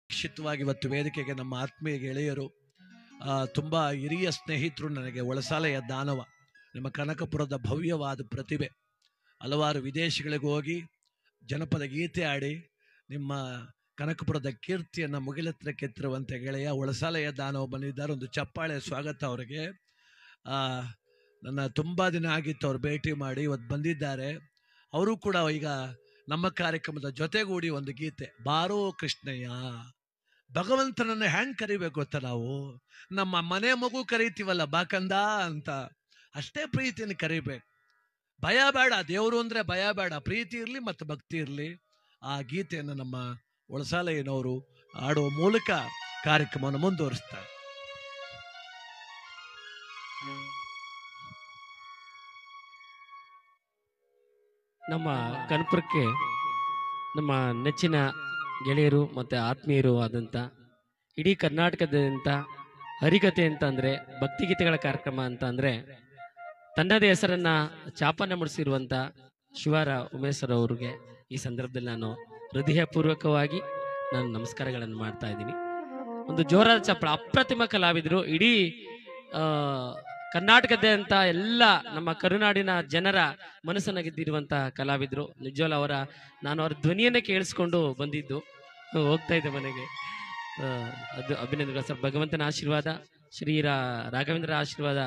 ನಿಶ್ಚಿತವಾಗಿ ಇವತ್ತು ವೇದಿಕೆಗೆ ನಮ್ಮ ಆತ್ಮೀಯ ಗೆಳೆಯರು, ತುಂಬ ಹಿರಿಯ ಸ್ನೇಹಿತರು, ನನಗೆ ಒಳಸಾಲೆಯ ದಾನವ, ನಿಮ್ಮ ಕನಕಪುರದ ಭವ್ಯವಾದ ಪ್ರತಿಭೆ, ಹಲವಾರು ವಿದೇಶಗಳಿಗೆ ಹೋಗಿ ಜನಪದ ಗೀತೆ ಆಡಿ ನಿಮ್ಮ ಕನಕಪುರದ ಕೀರ್ತಿಯನ್ನು ಮುಗಿಲೆತ್ತರಕ್ಕೆ ಕೆತ್ತಿರುವಂಥ ಗೆಳೆಯ ಒಳಸಾಲೆಯ ದಾನವ ಬಂದಿದ್ದಾರೆ. ಒಂದು ಚಪ್ಪಾಳೆ ಸ್ವಾಗತ ಅವರಿಗೆ. ನನ್ನ ತುಂಬ ದಿನ ಆಗಿತ್ತು ಅವ್ರು ಭೇಟಿ ಮಾಡಿ, ಇವತ್ತು ಬಂದಿದ್ದಾರೆ. ಅವರು ಕೂಡ ಈಗ ನಮ್ಮ ಕಾರ್ಯಕ್ರಮದ ಜೊತೆಗೂಡಿ ಒಂದು ಗೀತೆ, ಬಾರೋ ಕೃಷ್ಣಯ್ಯ. ಭಗವಂತನನ್ನು ಹೆಂಗೆ ಕರಿಬೇಕು ಗೊತ್ತಾ, ನಾವು ನಮ್ಮ ಮನೆ ಮಗು ಕರಿತೀವಲ್ಲ ಬಾಕಂದ ಅಂತ, ಅಷ್ಟೇ ಪ್ರೀತಿಯನ್ನು ಕರಿಬೇಕು. ಭಯ ಬೇಡ, ದೇವರು ಅಂದರೆ ಭಯ ಬೇಡ, ಪ್ರೀತಿ ಇರಲಿ ಮತ್ತು ಭಕ್ತಿ ಇರಲಿ. ಆ ಗೀತೆಯನ್ನು ನಮ್ಮ ಒಳಸಾಲೆಯನವರು ಆಡುವ ಮೂಲಕ ಕಾರ್ಯಕ್ರಮವನ್ನು ಮುಂದುವರಿಸ್ತಾರೆ. ನಮ್ಮ ಕನಕಪುರಕ್ಕೆ ನಮ್ಮ ನೆಚ್ಚಿನ ಗೆಳೆಯರು ಮತ್ತು ಆತ್ಮೀಯರು ಆದಂಥ, ಇಡೀ ಕರ್ನಾಟಕದಾದ್ಯಂತ ಹರಿಕತೆ ಅಂತ ಅಂದರೆ ಭಕ್ತಿಗೀತೆಗಳ ಕಾರ್ಯಕ್ರಮ ಅಂತ ಅಂದರೆ ತನ್ನದೇ ಹೆಸರನ್ನು ಚಾಪನ ಮೂಡಿಸಿರುವಂಥ ಶಿವಾರ ಉಮೇಶ್ವರ ಅವ್ರಿಗೆ ಈ ಸಂದರ್ಭದಲ್ಲಿ ನಾನು ಹೃದಯಪೂರ್ವಕವಾಗಿ ನಾನು ನಮಸ್ಕಾರಗಳನ್ನು ಮಾಡ್ತಾ ಇದ್ದೀನಿ. ಒಂದು ಜೋರಾದ ಚಪ್ಪಳ. ಅಪ್ರತಿಮ ಕಲಾವಿದರು, ಇಡೀ ಕರ್ನಾಟಕದಾದ್ಯಂತ ಎಲ್ಲ ನಮ್ಮ ಕರುನಾಡಿನ ಜನರ ಮನಸ್ಸನ್ನು ಗೆದ್ದಿರುವಂಥ ಕಲಾವಿದರು. ನಿಜವಲ್ಲ, ನಾನು ಅವರ ಧ್ವನಿಯನ್ನೇ ಕೇಳಿಸ್ಕೊಂಡು ಬಂದಿದ್ದು, ಹೋಗ್ತಾ ಇದ್ದೆ ಮನೆಗೆ. ಅದು ಅಭಿನಂದನೆಗಳು ಸರ್. ಭಗವಂತನ ಆಶೀರ್ವಾದ, ಶ್ರೀ ರಾಘವೇಂದ್ರ ಆಶೀರ್ವಾದ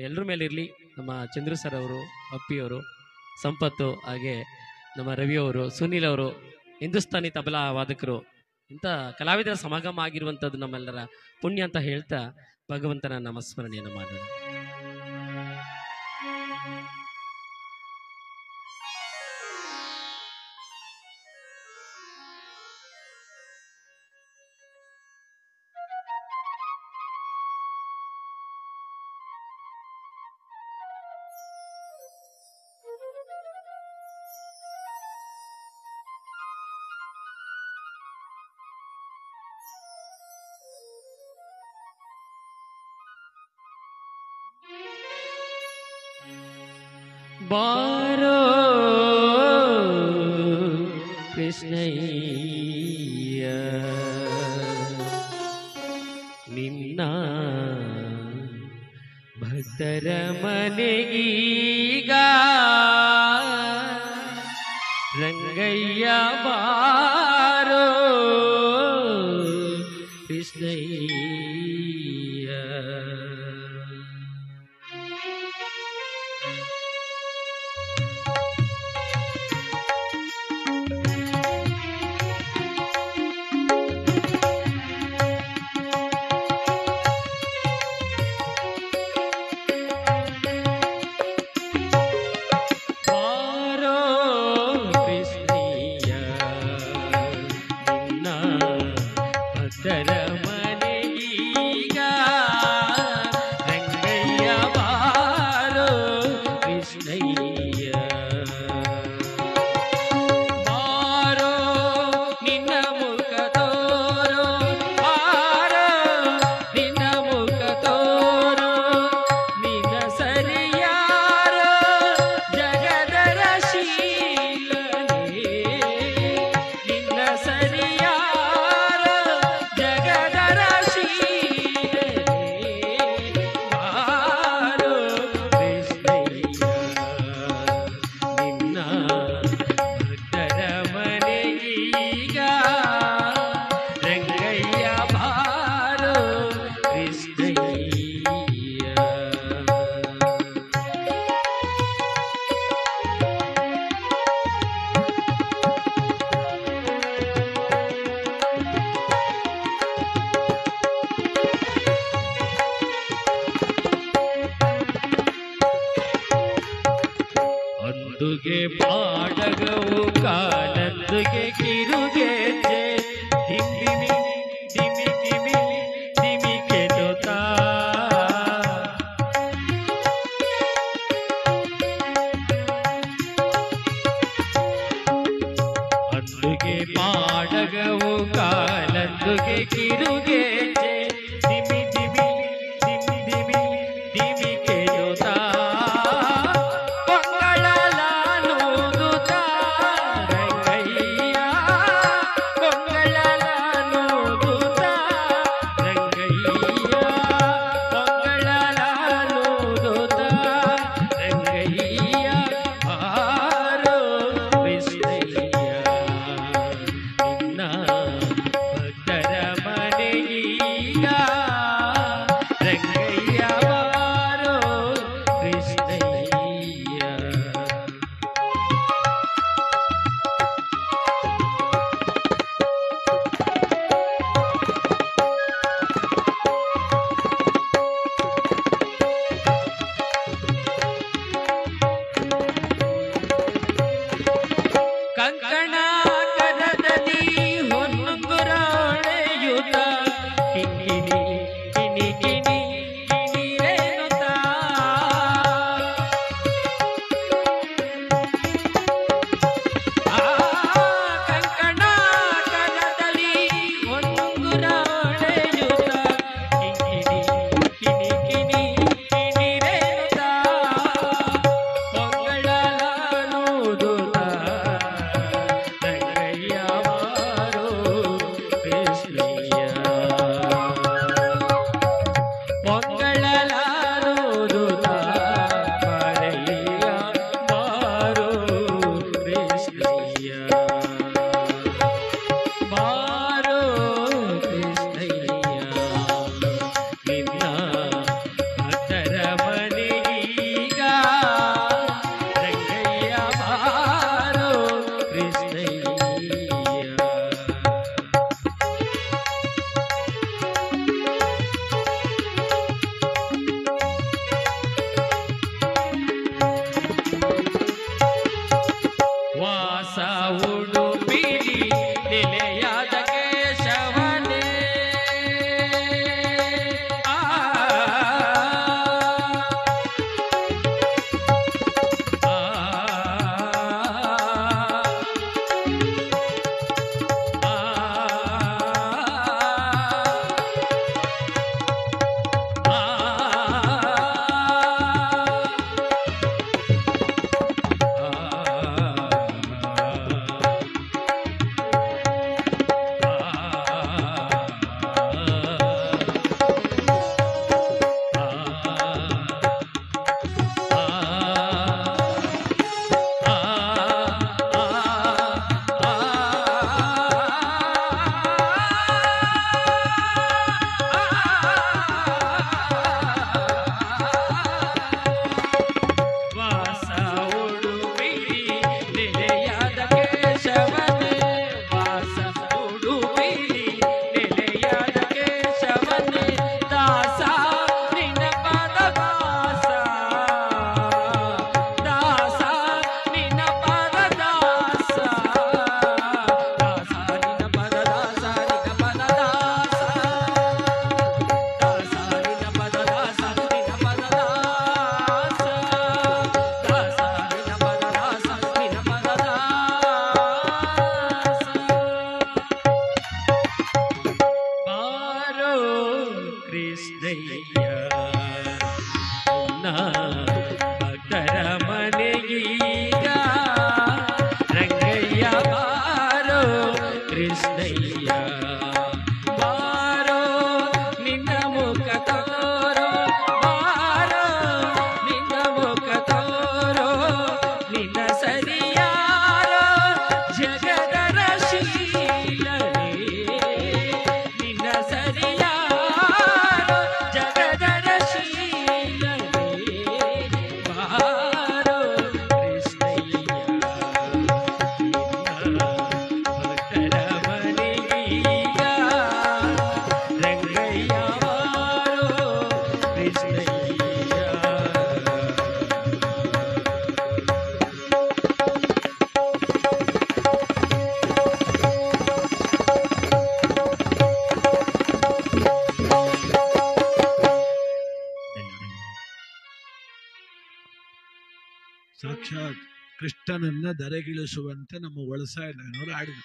ಎಲ್ಲರ ಮೇಲೆ ಇರಲಿ. ನಮ್ಮ ಚಂದ್ರು ಸರ್ ಅವರು, ಅಪ್ಪಿಯವರು, ಸಂಪತ್ತು, ಹಾಗೆ ನಮ್ಮ ರವಿಯವರು, ಸುನೀಲ್ ಅವರು, ಹಿಂದೂಸ್ತಾನಿ ತಬಲಾ ವಾದಕರು, ಇಂಥ ಕಲಾವಿದರ ಸಮಾಗಮ ಆಗಿರುವಂಥದ್ದು ನಮ್ಮೆಲ್ಲರ ಪುಣ್ಯ ಅಂತ ಹೇಳ್ತಾ ಭಗವಂತನ ನಾಮಸ್ಮರಣೆಯನ್ನು ಮಾಡೋಣ. ಬಾರೋ ಕೃಷ್ಣಯ್ಯ, ನಿನ್ನ ಭಕ್ತರ ಮನೆಗೀಗ ರಂಗಯ್ಯ ಬಾರೋ ಕೃಷ್ಣಯ್ಯ. ಅಂದುಗೆ ಪಾಡಗವು ಕಾಲಂದುಗೆ ಕಿರುಗೆಜ್ಜೆ ದಿಮಿಮಿ ದಿಮಿಕಿಮಿ ದಿಮಿಕೆದೊತಾ ಅಂದುಗೆ ಪಾಡಗವು ಕಾಲಂದುಗೆ ಕಿರುಗೆಜ್ಜೆ ದಿಮಿ ದಿಮಿ ದಿಮಿ ದಿಮಿ ದಿಮಿಕೆದೊತಾ ಕೊಂಗಳಲಾನುದುತ ರಂಗಯ್ಯ ಕೊಂಗಳಲಾನುದುತ ಕೃಷ್ಣಯ್ಯ ಭಕ್ತರ ಮನೆಗೀಗ ರಂಗಯ್ಯ ಬಾರೋ ಕೃಷ್ಣಯ್ಯ ಬಾರೋ ನಿನ್ನ ಮುಖ ತೋರೋ ಬಾರೋ ನಿನ್ನ ಮುಖ ತೋರೋ ನಿನ್ನ ಸರಿಯಾರೋ ಜಗದರ ಶೀಲನೇ ನಿನ್ನ ಸರಿಯಾರೋ ಜಗದರ ಶೀಲನೇ ಬಾರೋ ಕೃಷ್ಣಯ್ಯ ಭಕ್ತರ ಮನೆಗೀಗ ರಂಗಯ್ಯ ಬಾರೋ ಕೃಷ್ಣಯ್ಯ ಸಾಕ್ಷಾತ್ ಕೃಷ್ಣನನ್ನ ಧರೆಗಿಳಿಸುವಂತೆ ನಮ್ಮ ಒಳಸಾಯನವರು ಹಾಡಿದರು.